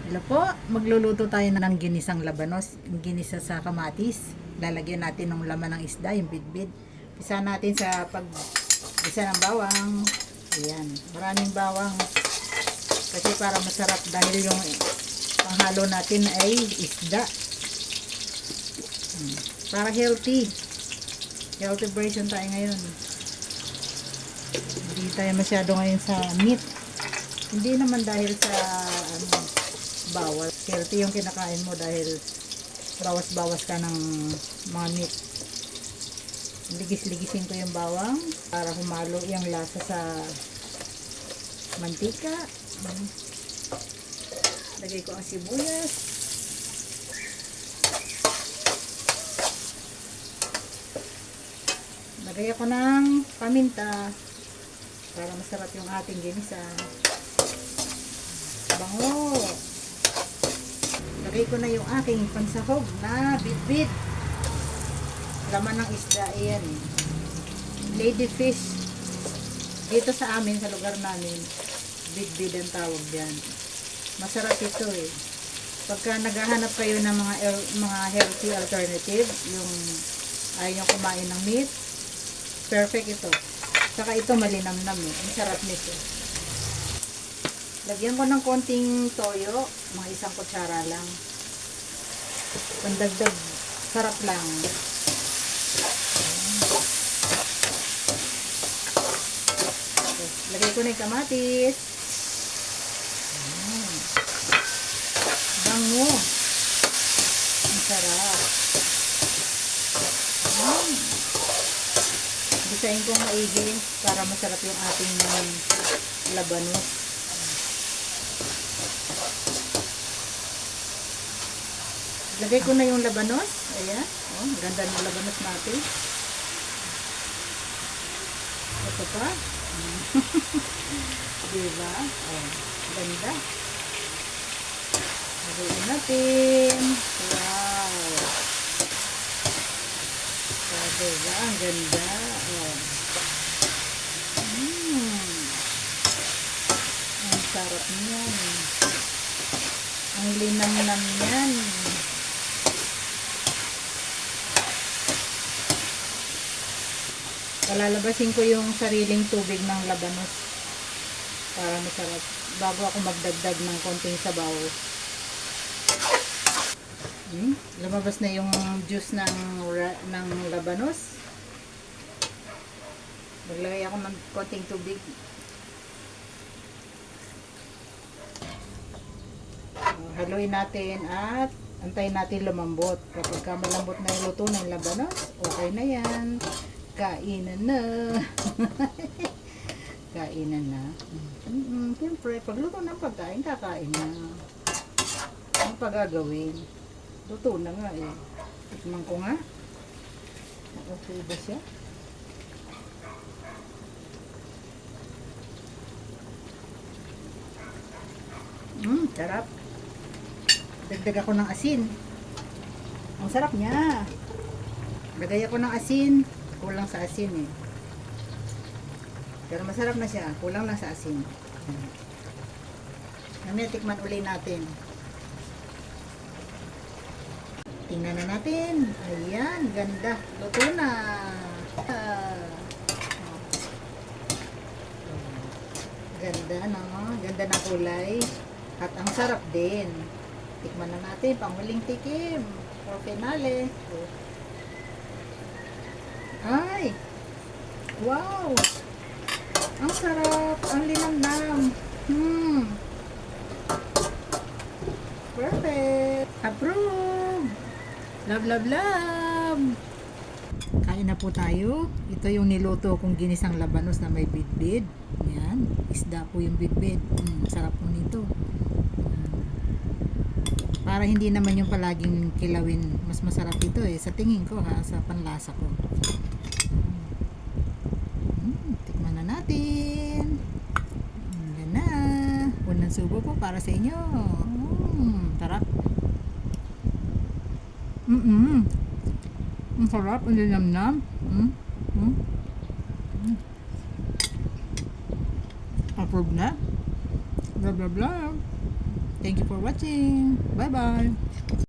Hello po, magluluto tayo ng ginisang labanos, ginisa sa kamatis. Lalagyan natin ng laman ng isda, yung bidbid. Isa natin sa isa ng bawang. Ayan, maraming bawang. Kasi para masarap dahil yung panghalo natin ay isda. Para healthy. Healthy version tayo ngayon. Hindi tayo masyado ngayon sa meat. Hindi naman dahil sa bawal. Healthy yung kinakain mo dahil bawas-bawas ka ng mga meat. Ligis-ligisin ko yung bawang para humalo yung lasa sa mantika. Lagay ko ang sibuyas. Lagay ako ng paminta para masarap yung ating ginisa. Bango. Lagay ko na yung aking pansahog na bit-bit. Laman ng isda, ayan. Ladyfish. Dito sa amin, sa lugar namin, bit-bit ang tawag dyan. Masarap ito eh. Pagka naghahanap kayo ng mga healthy alternative, yung ayaw nyo kumain ng meat, perfect ito. Saka ito malinamnam eh. Ang sarap nito. Lagyan ko ng konting toyo, mga 1 kutsara lang. Pandagdag, sarap lang. Okay. Lagay ko na yung kamatis. Bango. Ang sarap. Bisahin kong maigi para masarap yung ating labanos. Lagay ko na yung labanos. Ayan. Oh, ganda ng labanos natin. Ito pa. Diba? Oh, ganda. Lagay natin. Wow. So, diba? Ang ganda. Oh. Ang sarap niyan. Ang linamnam niyan. Palalabasin ko yung sariling tubig ng labanos para masarap bago ako magdagdag ng konting sabaw. Lumabas na yung juice ng labanos. Maglagay ako ng konting tubig. Haluin natin at antayin natin lumambot. Kapag malambot na yung luto ng labanos, okay na yan. Kainan na. Kainan na. Siyempre, pagluto ng pagkain, kakain na. Ang pagagawin. Luto na nga eh. Tikman ko nga. Okay ba siya? Sarap. Dagdag ako ng asin. Ang sarap niya. Lagay ako ng asin. Kulang sa asin eh. Pero masarap na siya. Kulang lang sa asin. Mamaya tikman uli natin. Tingnan na natin. Ayan. Ganda. Luto na. Ganda no? Ganda ng kulay. At ang sarap din. Tikman na natin. Panghuling tikim. For finale. Ay! Wow! Ang sarap! Ang linamnam! Perfect! Approve! Love, love, love! Kain na po tayo. Ito yung niluto kong ginisang labanos na may bidbid. Yan. Isda po yung bidbid. Sarap po nito. Para hindi naman yung palaging kilawin. Mas masarap ito eh. Sa tingin ko ha. Sa panlasa ko. Tikman na natin. Yan na. Unang subo po para sa inyo. Sarap. Ang sarap. Ang linamnam. Approve na. Blah blah blah. Thank you for watching. Bye-bye.